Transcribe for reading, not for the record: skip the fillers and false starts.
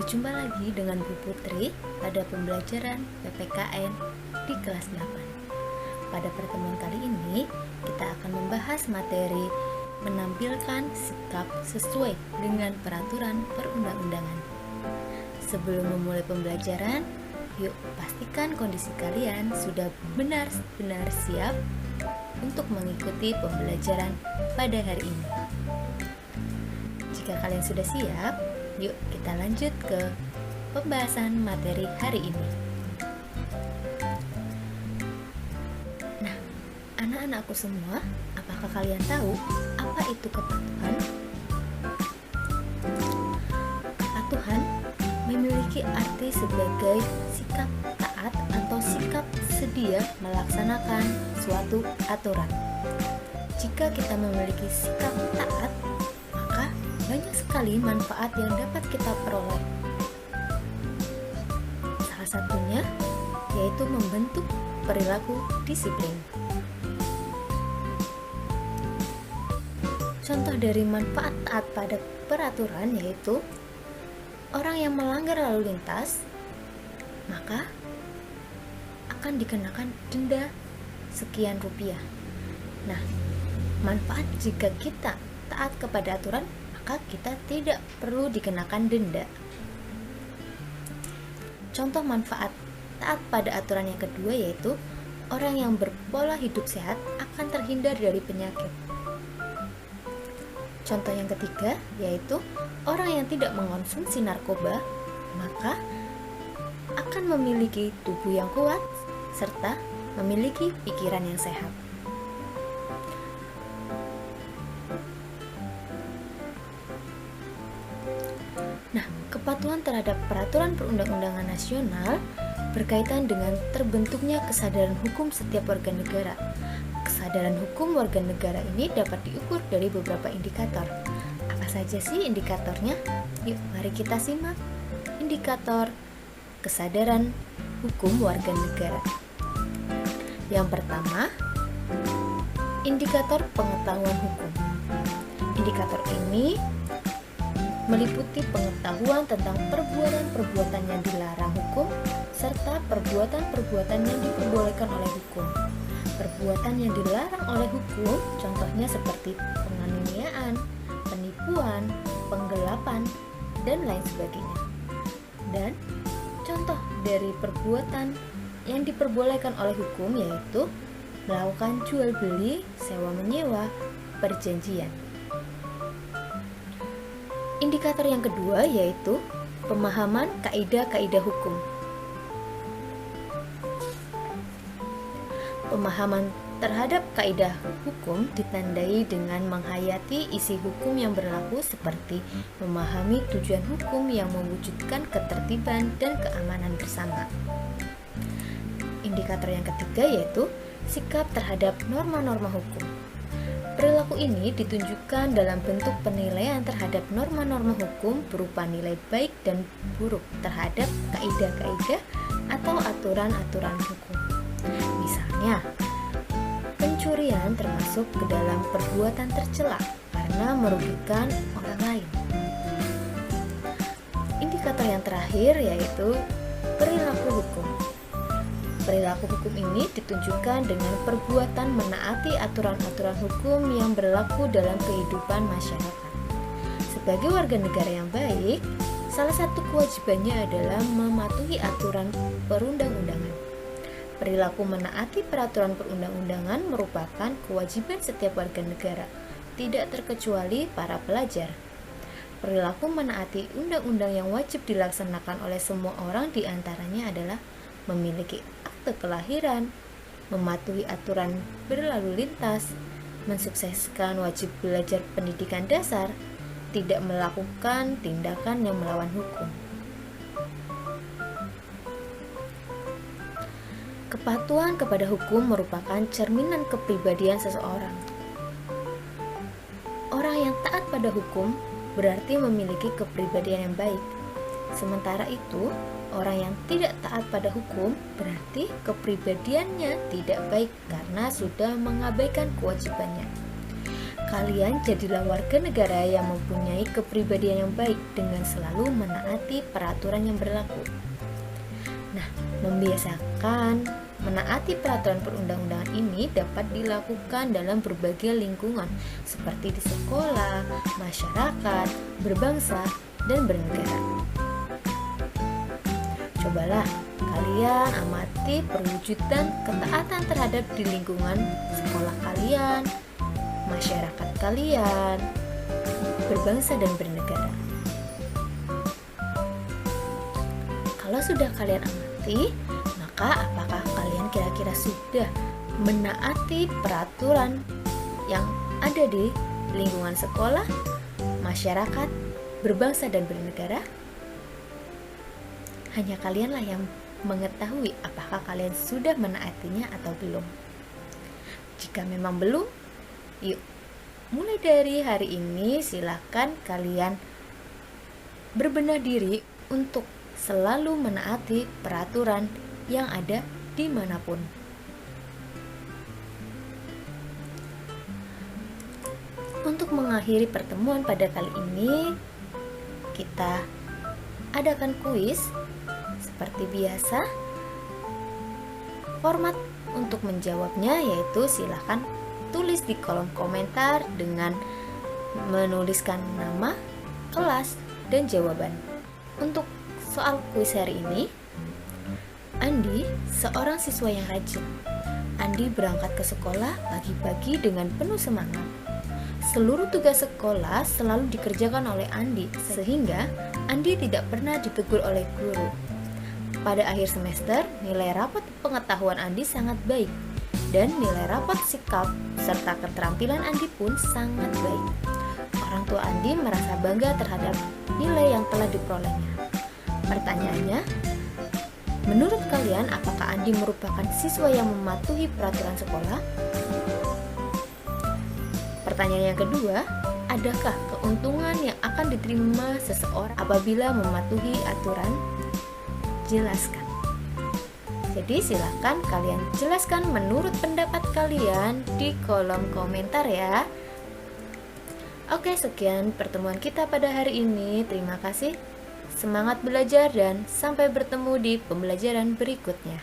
Berjumpa lagi dengan Bu Putri pada pembelajaran PPKN di kelas 8. Pada pertemuan kali ini, kita akan membahas materi menampilkan sikap sesuai dengan peraturan perundang-undangan. Sebelum memulai pembelajaran, yuk pastikan kondisi kalian sudah benar-benar siap untuk mengikuti pembelajaran pada hari ini. Jika kalian sudah siap, yuk kita lanjut ke pembahasan materi hari ini. Nah, anak-anakku semua, apakah kalian tahu apa itu kepatuhan? Kepatuhan memiliki arti sebagai sikap taat atau sikap sedia melaksanakan suatu aturan. Jika kita memiliki sikap taat, maka banyak sekali manfaat yang dapat kita peroleh. Salah satunya yaitu membentuk perilaku disiplin. Contoh dari manfaat taat pada peraturan yaitu orang yang melanggar lalu lintas maka akan dikenakan denda sekian rupiah. Nah, manfaat jika kita taat kepada aturan, maka kita tidak perlu dikenakan denda. Contoh manfaat taat pada aturan yang kedua yaitu orang yang berpola hidup sehat akan terhindar dari penyakit. Contoh yang ketiga yaitu orang yang tidak mengonsumsi narkoba, maka akan memiliki tubuh yang kuat serta memiliki pikiran yang sehat. Nah, kepatuhan terhadap peraturan perundang-undangan nasional berkaitan dengan terbentuknya kesadaran hukum setiap warga negara. Kesadaran hukum warga negara ini dapat diukur dari beberapa indikator. Apa saja sih indikatornya? Yuk, mari kita simak indikator kesadaran hukum warga negara. Yang pertama, indikator pengetahuan hukum. Indikator ini meliputi pengetahuan tentang perbuatan-perbuatan yang dilarang hukum serta perbuatan-perbuatan yang diperbolehkan oleh hukum. Perbuatan yang dilarang oleh hukum contohnya seperti penganiayaan, penipuan, penggelapan, dan lain sebagainya. Dan contoh dari perbuatan yang diperbolehkan oleh hukum yaitu melakukan jual beli, sewa menyewa, perjanjian. Indikator yang kedua yaitu pemahaman kaidah-kaidah hukum. Pemahaman terhadap kaidah hukum ditandai dengan menghayati isi hukum yang berlaku seperti memahami tujuan hukum yang mewujudkan ketertiban dan keamanan bersama. Indikator yang ketiga yaitu sikap terhadap norma-norma hukum. Perilaku ini ditunjukkan dalam bentuk penilaian terhadap norma-norma hukum berupa nilai baik dan buruk terhadap kaidah-kaidah atau aturan-aturan hukum. Misalnya, pencurian termasuk ke dalam perbuatan tercela karena merugikan orang lain. Indikator yang terakhir yaitu perilaku hukum. Perilaku hukum ini ditunjukkan dengan perbuatan menaati aturan-aturan hukum yang berlaku dalam kehidupan masyarakat. Sebagai warga negara yang baik, salah satu kewajibannya adalah mematuhi aturan perundang-undangan. Perilaku menaati peraturan perundang-undangan merupakan kewajiban setiap warga negara, tidak terkecuali para pelajar. Perilaku menaati undang-undang yang wajib dilaksanakan oleh semua orang diantaranya adalah memiliki akte kelahiran, mematuhi aturan berlalu lintas, mensukseskan wajib belajar pendidikan dasar, tidak melakukan tindakan yang melawan hukum. Kepatuhan kepada hukum merupakan cerminan kepribadian seseorang. Orang yang taat pada hukum berarti memiliki kepribadian yang baik. Sementara itu, orang yang tidak taat pada hukum berarti kepribadiannya tidak baik karena sudah mengabaikan kewajibannya. Kalian jadilah warga negara yang mempunyai kepribadian yang baik dengan selalu menaati peraturan yang berlaku. Nah, membiasakan menaati peraturan perundang-undangan ini dapat dilakukan dalam berbagai lingkungan seperti di sekolah, masyarakat, berbangsa, dan bernegara. Cobalah kalian amati perwujudan ketaatan terhadap di lingkungan sekolah kalian, masyarakat kalian, berbangsa dan bernegara. Kalau sudah kalian amati, maka apakah kalian kira-kira sudah menaati peraturan yang ada di lingkungan sekolah, masyarakat, berbangsa dan bernegara? Hanya kalianlah yang mengetahui apakah kalian sudah menaatinya atau belum. Jika memang belum, yuk mulai dari hari ini silakan kalian berbenah diri untuk selalu menaati peraturan yang ada dimanapun. Untuk mengakhiri pertemuan pada kali ini, kita adakan kuis seperti biasa. Format untuk menjawabnya yaitu silahkan tulis di kolom komentar dengan menuliskan nama, kelas, dan jawaban. Untuk soal kuis hari ini, Andi seorang siswa yang rajin. Andi berangkat ke sekolah pagi-pagi dengan penuh semangat. Seluruh tugas sekolah selalu dikerjakan oleh Andi, sehingga Andi tidak pernah ditegur oleh guru. Pada akhir semester, nilai rapot pengetahuan Andi sangat baik, dan nilai rapot sikap serta keterampilan Andi pun sangat baik. Orang tua Andi merasa bangga terhadap nilai yang telah diperolehnya. Pertanyaannya, menurut kalian apakah Andi merupakan siswa yang mematuhi peraturan sekolah? Pertanyaan yang kedua, adakah keuntungan yang akan diterima seseorang apabila mematuhi aturan? Jelaskan. Jadi silakan kalian jelaskan menurut pendapat kalian di kolom komentar ya. Oke, sekian pertemuan kita pada hari ini. Terima kasih. Semangat belajar dan sampai bertemu di pembelajaran berikutnya.